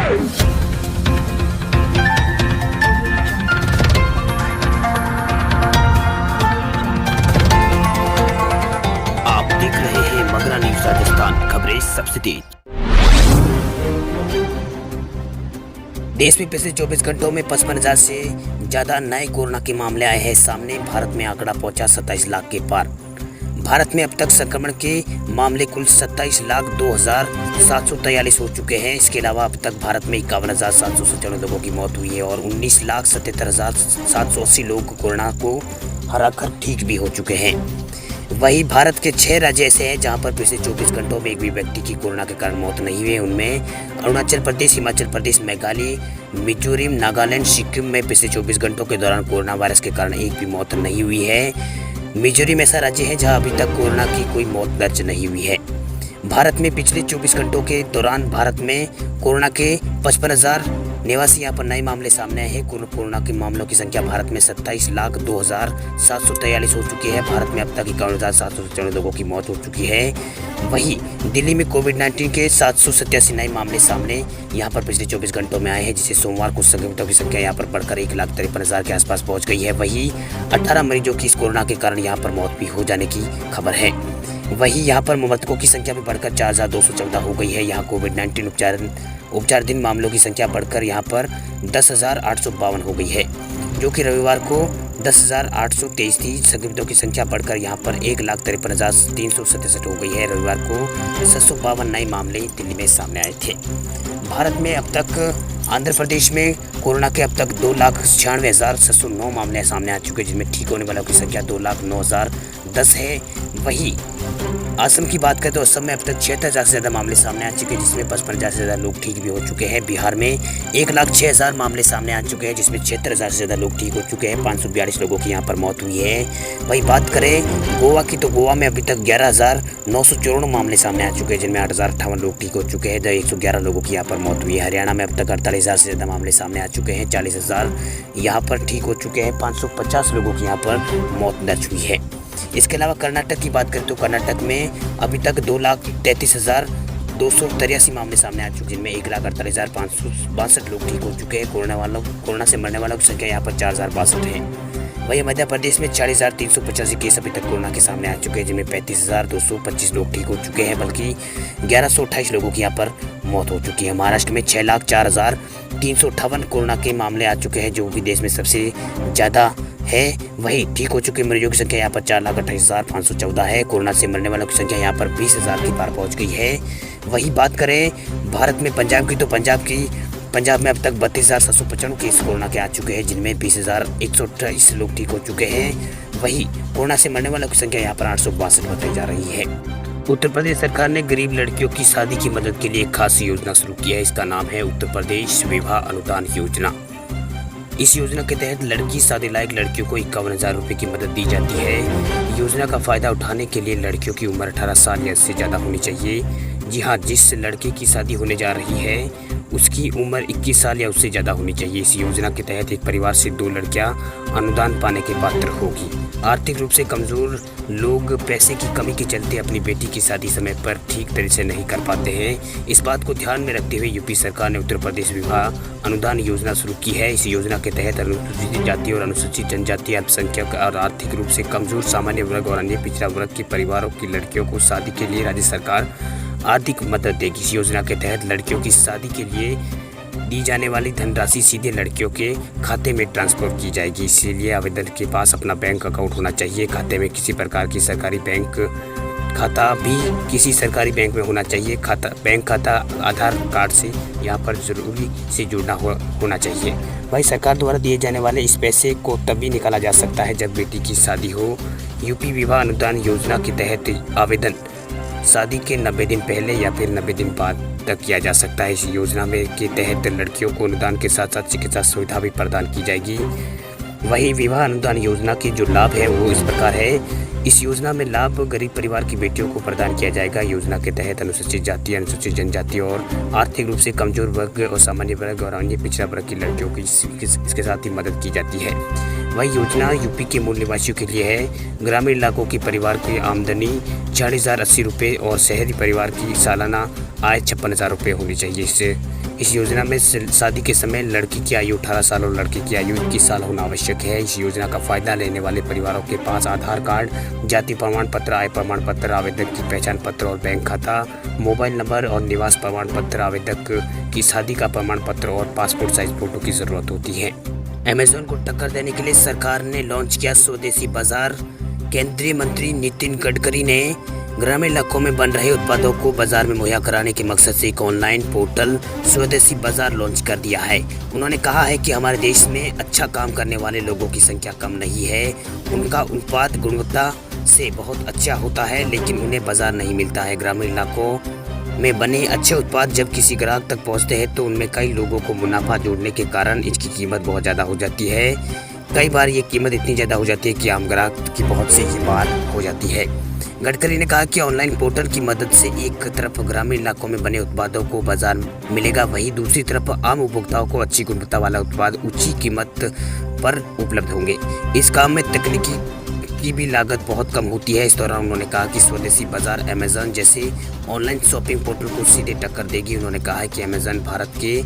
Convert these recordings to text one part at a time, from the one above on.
आप देख रहे हैं मगरा न्यूज राजस्थान, खबरें सबसे तेज। देश में पिछले 24 घंटों में 55,000 से ज्यादा नए कोरोना के मामले आए हैं सामने। भारत में आंकड़ा पहुंचा 27 लाख के पार। भारत में अब तक संक्रमण के मामले कुल 27,02,743 हो चुके हैं। इसके अलावा अब तक भारत में 51,797 लोगों की मौत हुई है और 19,77,780 लोग कोरोना को हराकर ठीक भी हो चुके हैं। वहीं भारत के 6 राज्य ऐसे हैं जहां पर पिछले 24 घंटों में एक भी व्यक्ति की कोरोना के कारण मौत नहीं हुई है। उनमें अरुणाचल प्रदेश, हिमाचल प्रदेश, मेघालय, मिजोरम, नागालैंड, सिक्किम में पिछले 24 घंटों के दौरान कोरोना वायरस के कारण एक भी मौत नहीं हुई है। मिजोरम ऐसा राज्य है जहां अभी तक कोरोना की कोई मौत दर्ज नहीं हुई है। भारत में पिछले 24 घंटों के दौरान भारत में कोरोना के 55,089 यहाँ पर नए मामले सामने आए हैं। कोरोना के मामलों की संख्या भारत में 27,02,743 हो चुकी है। भारत में अब तक 51,794 लोगों की मौत हो चुकी है। वहीं दिल्ली में कोविड-19 के 787 नए मामले सामने यहाँ पर पिछले 24 घंटों में आए हैं, जिससे सोमवार को संक्रमितों की संख्या यहाँ पर बढ़कर 1,53,000 के आसपास पहुँच गई है। वहीं 18 मरीजों की इस कोरोना के कारण यहाँ पर मौत भी हो जाने की खबर है। वहीं यहाँ पर मृतकों की संख्या भी बढ़कर 4,214 हो गई है। यहाँ कोविड-19 उपचाराधीन मामलों की संख्या बढ़कर यहाँ पर 10,852 हो गई है, जो कि रविवार को 10,823 थी। संक्रमितों की संख्या बढ़कर यहाँ पर 1,53,367 हो गई है। रविवार को 752 नए मामले दिल्ली में सामने आए थे। भारत में अब तक आंध्र प्रदेश में कोरोना के अब तक 2,96,609 मामले सामने आ चुके हैं, जिनमें ठीक होने वालों की संख्या 2,09,010 है। वहीं असम की बात करें तो असम में अब तक 76,000 से ज़्यादा मामले सामने आ चुके हैं, जिसमें 55,000 से ज़्यादा लोग ठीक भी हो चुके हैं। बिहार में 1,06,000 मामले सामने आ चुके हैं, जिसमें 76,000 से ज़्यादा लोग ठीक हो चुके हैं। 542 लोगों की यहाँ पर मौत हुई है। वही बात करें गोवा की तो गोवा में अभी तक 11,994 मामले सामने आ चुके हैं, जिनमें 8,058 लोग ठीक हो चुके हैं। 111 लोगों की यहाँ पर मौत हुई है। हरियाणा में अब तक 48,000 से ज़्यादा मामले सामने आ चुके हैं। 40,000 यहाँ पर ठीक हो चुके हैं। 550 लोगों की यहाँ पर मौत दर्ज हुई है। इसके अलावा कर्नाटक की बात करें तो कर्नाटक में अभी तक 2,33,283 मामले सामने आ चुके हैं, जिनमें 1,48,562 लोग ठीक हो चुके हैं। कोरोना से मरने वालों की संख्या यहाँ पर 4,062 है। वहीं मध्य प्रदेश में 40,385 केस अभी तक कोरोना के सामने आ चुके हैं, जिनमें 35,225 लोग ठीक हो चुके हैं, बल्कि 1,128 लोगों की यहाँ पर मौत हो चुकी है। महाराष्ट्र में 6,04,358 कोरोना के मामले आ चुके हैं, जो कि देश में सबसे ज़्यादा है। वहीं ठीक हो चुके मरीजों की संख्या यहाँ पर 4,28,514 है। कोरोना से मरने वालों की संख्या यहाँ पर 20,000 के पार पहुँच गई है। वही बात करें भारत में पंजाब की तो पंजाब में अब तक 32,795 केस कोरोना के आ चुके हैं, जिनमें 20,128 लोग ठीक हो चुके हैं। वहीं कोरोना से मरने वालों की संख्या यहाँ पर 862 बताई जा रही है। उत्तर प्रदेश सरकार ने गरीब लड़कियों की शादी की मदद के लिए एक खास योजना शुरू की है। इसका नाम है उत्तर प्रदेश विवाह अनुदान योजना। इस योजना के तहत लड़की शादी लायक लड़कियों को 51,000 रुपये की मदद दी जाती है। योजना का फायदा उठाने के लिए लड़कियों की उम्र 18 साल या इससे ज़्यादा होनी चाहिए। जी हाँ, जिस लड़के की शादी होने जा रही है उसकी उम्र 21 साल या उससे ज़्यादा होनी चाहिए। इस योजना के तहत एक परिवार से 2 लड़कियां अनुदान पाने के पात्र होगी। आर्थिक रूप से कमज़ोर लोग पैसे की कमी के चलते अपनी बेटी की शादी समय पर ठीक तरह से नहीं कर पाते हैं। इस बात को ध्यान में रखते हुए यूपी सरकार ने उत्तर प्रदेश विवाह अनुदान योजना शुरू की है। इस योजना के तहत अनुसूचित जाति और अनुसूचित जनजाति, अल्पसंख्यक और आर्थिक रूप से कमज़ोर, सामान्य वर्ग और अन्य पिछड़ा वर्ग के परिवारों की लड़कियों को शादी के लिए राज्य सरकार आर्थिक मदद देगी। इस योजना के तहत लड़कियों की शादी के लिए दी जाने वाली धनराशि सीधे लड़कियों के खाते में ट्रांसफर की जाएगी। इसीलिए आवेदन के पास अपना बैंक अकाउंट होना चाहिए। खाते में किसी प्रकार की सरकारी बैंक खाता भी किसी सरकारी बैंक में होना चाहिए। बैंक खाता आधार कार्ड से यहाँ पर जरूरी से जुड़ना होना चाहिए। भाई सरकार द्वारा दिए जाने वाले इस पैसे को तभी निकाला जा सकता है जब बेटी की शादी हो। यूपी विवाह अनुदान योजना के तहत आवेदन शादी के 90 दिन पहले या फिर 90 दिन बाद तक किया जा सकता है। इस योजना में के तहत लड़कियों को अनुदान के साथ साथ चिकित्सा सुविधा भी प्रदान की जाएगी। वही विवाह अनुदान योजना की जो लाभ है वो इस प्रकार है। इस योजना में लाभ गरीब परिवार की बेटियों को प्रदान किया जाएगा। योजना के तहत अनुसूचित जाति, अनुसूचित जनजाति और आर्थिक रूप से कमजोर वर्ग और सामान्य वर्ग और अन्य पिछड़ा वर्ग की लड़कियों की इसके साथ ही मदद की जाती है। वही योजना यूपी के मूल निवासियों के लिए है। ग्रामीण इलाकों के परिवार की आमदनी 40,080 रुपये और शहरी परिवार की सालाना आय 56,000 रुपये होनी चाहिए। इस योजना में शादी के समय लड़की की आयु 18 साल और लड़के की आयु 21 साल होना आवश्यक है। इस योजना का फायदा लेने वाले परिवारों के पास आधार कार्ड, जाति प्रमाण पत्र, आय प्रमाण पत्र, आवेदक की पहचान पत्र और बैंक खाता, मोबाइल नंबर और निवास प्रमाण पत्र, आवेदक की शादी का प्रमाण पत्र और पासपोर्ट साइज फोटो की जरूरत होती है। अमेज़न को टक्कर देने के लिए सरकार ने लॉन्च किया स्वदेशी बाजार। केंद्रीय मंत्री नितिन गडकरी ने ग्रामीण इलाकों में बन रहे उत्पादों को बाजार में मुहैया कराने के मकसद से एक ऑनलाइन पोर्टल स्वदेशी बाजार लॉन्च कर दिया है। उन्होंने कहा है कि हमारे देश में अच्छा काम करने वाले लोगों की संख्या कम नहीं है। उनका उत्पाद गुणवत्ता से बहुत अच्छा होता है, लेकिन उन्हें बाजार नहीं मिलता है। ग्रामीण इलाकों में बने अच्छे उत्पाद जब किसी ग्राहक तक पहुंचते हैं तो उनमें कई लोगों को मुनाफा जोड़ने के कारण इसकी कीमत बहुत ज़्यादा हो जाती है। कई बार ये कीमत इतनी ज़्यादा हो जाती है कि आम ग्राहक की बहुत से ही बात हो जाती है। गडकरी ने कहा कि ऑनलाइन पोर्टल की मदद से एक तरफ ग्रामीण इलाकों में बने उत्पादों को बाजार मिलेगा, वहीं दूसरी तरफ आम उपभोक्ताओं को अच्छी गुणवत्ता वाला उत्पाद उच्च कीमत पर उपलब्ध होंगे। इस काम में तकनीकी की भी लागत बहुत कम होती है। इस दौरान उन्होंने कहा कि स्वदेशी बाजार अमेज़न जैसे ऑनलाइन शॉपिंग पोर्टल को सीधे टक्कर देगी। उन्होंने कहा है कि अमेज़न भारत के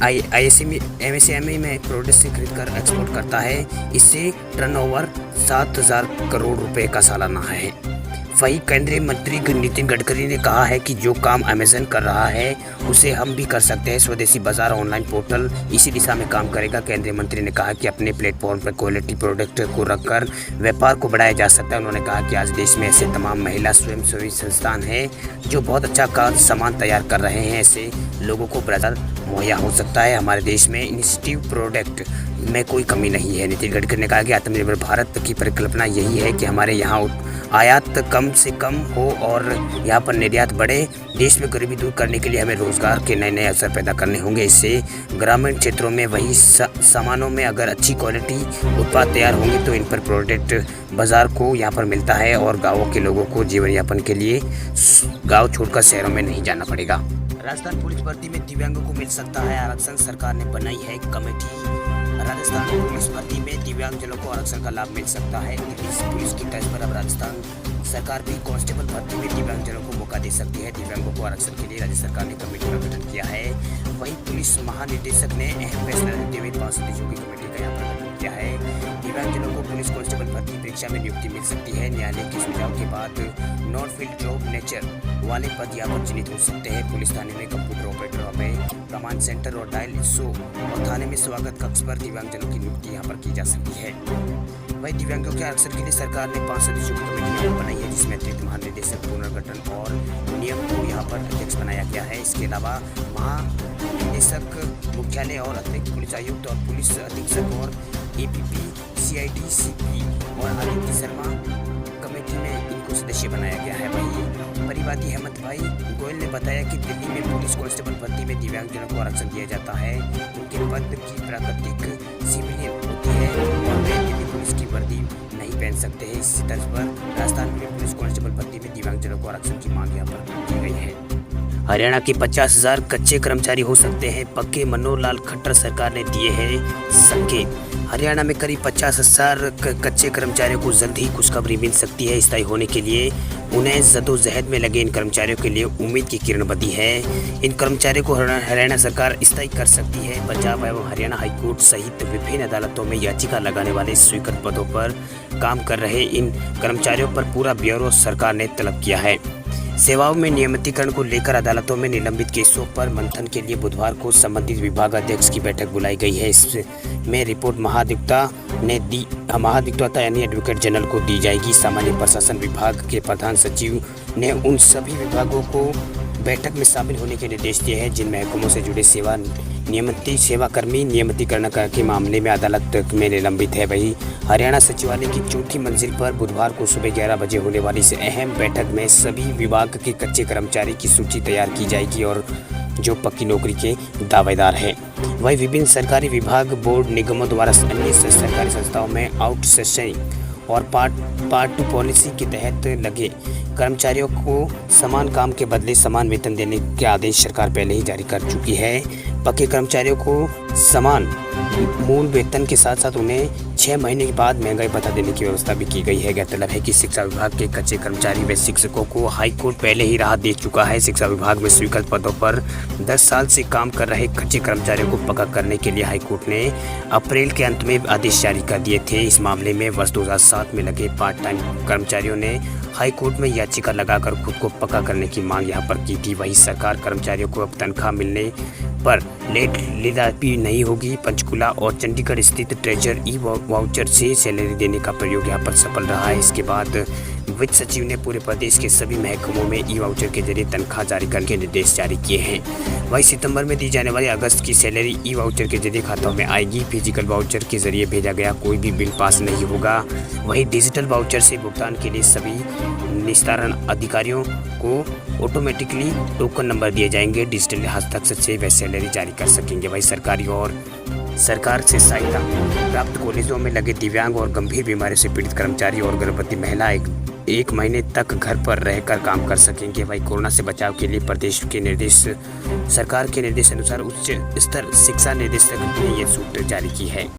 एमएसएमई में प्रोडक्ट से खरीद कर एक्सपोर्ट करता है। इससे टर्नओवर 7,000 करोड़ रुपए का सालाना है। वहीं केंद्रीय मंत्री नितिन गडकरी ने कहा है कि जो काम अमेज़न कर रहा है उसे हम भी कर सकते हैं। स्वदेशी बाजार ऑनलाइन पोर्टल इसी दिशा में काम करेगा। केंद्रीय मंत्री ने कहा कि अपने प्लेटफॉर्म पर क्वालिटी प्रोडक्ट को रखकर व्यापार को बढ़ाया जा सकता है। उन्होंने कहा कि आज देश में ऐसे तमाम महिला स्वयंसेवी संस्थान हैं जो बहुत अच्छा सामान तैयार कर रहे हैं। ऐसे लोगों को बाजार मुहैया हो सकता है। हमारे देश में इनिशिएटिव प्रोडक्ट में कोई कमी नहीं है। नितिन गडकरी ने कहा कि आत्मनिर्भर भारत की परिकल्पना यही है कि हमारे यहाँ आयात कम से कम हो और यहाँ पर निर्यात बढ़े। देश में गरीबी दूर करने के लिए हमें रोजगार के नए नए अवसर पैदा करने होंगे। इससे ग्रामीण क्षेत्रों में वही सामानों में अगर अच्छी क्वालिटी उत्पाद तैयार होंगे तो इन पर प्रोडक्ट बाजार को यहाँ पर मिलता है और गाँवों के लोगों को जीवन यापन के लिए गाँव छोड़कर शहरों में नहीं जाना पड़ेगा। राजस्थान पुलिस भर्ती में दिव्यांगों को मिल सकता है आरक्षण, सरकार ने बनाई है कमेटी। राजस्थान पुलिस भर्ती में दिव्यांगजनों को आरक्षण का लाभ मिल सकता है। पुलिस की तर्ज पर अब राजस्थान सरकार भी कांस्टेबल भर्ती में दिव्यांगजनों को मौका दे सकती है। दिव्यांगों को आरक्षण के लिए राज्य सरकार ने कमेटी का गठन किया है। वहीं पुलिस महानिदेशक ने अहम फैसला लेते हुए 5 सदस्यों की कमेटी का यहाँ पर गठन किया है। दिव्यांगजनों को पुलिस कांस्टेबल भर्ती परीक्षा में नियुक्ति मिल सकती है। न्यायालय के सुझाव के बाद नॉन फील्ड जॉब नेचर वाले पद यहाँ पर चयनित हो सकते हैं। पुलिस थाने में कंप्यूटर ऑपरेटर में कमांड सेंटर और डायल 100 और थाने में स्वागत कक्ष पर दिव्यांगजनों की नियुक्ति यहाँ पर की जा सकती है। वहीं दिव्यांगों के आरक्षण के लिए सरकार ने 5 सदस्यों की कमेटी बनाई है, जिसमें अतिरिक्त महानिदेशक पुनर्गठन और नियम को यहाँ पर अध्यक्ष बनाया गया है। इसके अलावा महानिदेशक मुख्यालय और अतिरिक्त पुलिस आयुक्त और पुलिस अधीक्षक और एपीपी, सीआईडी, सीपी और आदित्य शर्मा कमेटी में इनको सदस्य बनाया गया है। वहीं परिवादी हेमंत भाई गोयल ने बताया कि दिल्ली में पुलिस कांस्टेबल भर्ती में दिव्यांगजनों को आरक्षण दिया जाता है। उनके पद की प्राकृतिक सिविलियन होती है और वे दिल्ली पुलिस की वर्दी नहीं पहन सकते हैं। इसी तर्ज पर राजस्थान में पुलिस कांस्टेबल भर्ती में दिव्यांगजनों को आरक्षण की मांग यहाँ पर की गई है। हरियाणा के 50,000 कच्चे कर्मचारी हो सकते हैं पक्के, मनोहर लाल खट्टर सरकार ने दिए हैं संकेत। हरियाणा में करीब 50,000 कच्चे कर्मचारियों को जल्द ही खुशखबरी मिल सकती है। स्थायी होने के लिए उन्हें जद्दोजहद में लगे इन कर्मचारियों के लिए उम्मीद की किरण बंधी है। इन कर्मचारियों को हरियाणा सरकार स्थायी कर सकती है। पंजाब एवं हरियाणा हाईकोर्ट सहित विभिन्न अदालतों में याचिका लगाने वाले स्वीकृत पदों पर काम कर रहे इन कर्मचारियों पर पूरा ब्यौरा सरकार ने तलब किया है। सेवाओं में नियमितीकरण को लेकर अदालतों में निलंबित केसों पर मंथन के लिए बुधवार को संबंधित विभागाध्यक्ष की बैठक बुलाई गई है। इसमें रिपोर्ट महाधिवक्ता यानी एडवोकेट जनरल को दी जाएगी। सामान्य प्रशासन विभाग के प्रधान सचिव ने उन सभी विभागों को बैठक में शामिल होने के निर्देश दिए हैं जिन महकमों से जुड़े सेवाकर्मी नियमितीकरण के मामले में अदालत में निलंबित है। वहीं हरियाणा सचिवालय की चौथी मंजिल पर बुधवार को सुबह 11 बजे होने वाली इस अहम बैठक में सभी विभाग के कच्चे कर्मचारी की सूची तैयार की जाएगी और जो पक्की नौकरी के दावेदार हैं। वहीं विभिन्न सरकारी विभाग, बोर्ड, निगमों द्वारा अन्य सरकारी संस्थाओं में आउटसोर्सिंग और पार्ट 2 पॉलिसी के तहत लगे कर्मचारियों को समान काम के बदले समान वेतन देने के आदेश सरकार पहले ही जारी कर चुकी है। पक्के कर्मचारियों को समान मूल वेतन के साथ साथ उन्हें 6 महीने के बाद महंगाई भत्ता देने की व्यवस्था भी की गई है। गौरतलब है कि शिक्षा विभाग के कच्चे कर्मचारी व शिक्षकों को हाईकोर्ट पहले ही राहत दे चुका है। शिक्षा विभाग में स्वीकृत पदों पर 10 साल से काम कर रहे कच्चे कर्मचारियों को पक्का करने के लिए हाईकोर्ट ने अप्रैल के अंत में आदेश जारी कर दिए थे। इस मामले में वर्ष 2007 में लगे पार्ट टाइम कर्मचारियों ने हाईकोर्ट में याचिका लगाकर खुद को पक्का करने की मांग यहां पर की थी। वहीं सरकार कर्मचारियों को अब तनख्वाह मिलने पर लेट लेदापी नहीं होगी। पंचकुला और चंडीगढ़ स्थित ट्रेजर ई वाउचर से सैलरी देने का प्रयोग यहां पर सफल रहा है। इसके बाद वित्त सचिव ने पूरे प्रदेश के सभी महकमों में ई वाउचर के जरिए तनख्वाह जारी करने के निर्देश जारी किए हैं। वहीं सितंबर में दी जाने वाली अगस्त की सैलरी ई वाउचर के जरिए खातों में आएगी। फिजिकल वाउचर के जरिए भेजा गया कोई भी बिल पास नहीं होगा। वहीं डिजिटल वाउचर से भुगतान के लिए सभी निस्तारण अधिकारियों को ऑटोमेटिकली टोकन नंबर दिए जाएंगे। डिजिटल हस्ताक्षर से वे सैलरी जारी कर सकेंगे। वहीं सरकारी और सरकार से सहायता प्राप्त कॉलेजों में लगे दिव्यांग और गंभीर बीमारियों से पीड़ित कर्मचारी और गर्भवती महिला एक महीने तक घर पर रहकर काम कर सकेंगे। वहीं कोरोना से बचाव के लिए प्रदेश के सरकार के निर्देश अनुसार उच्च स्तर शिक्षा निदेशक ने यह छूट जारी की है।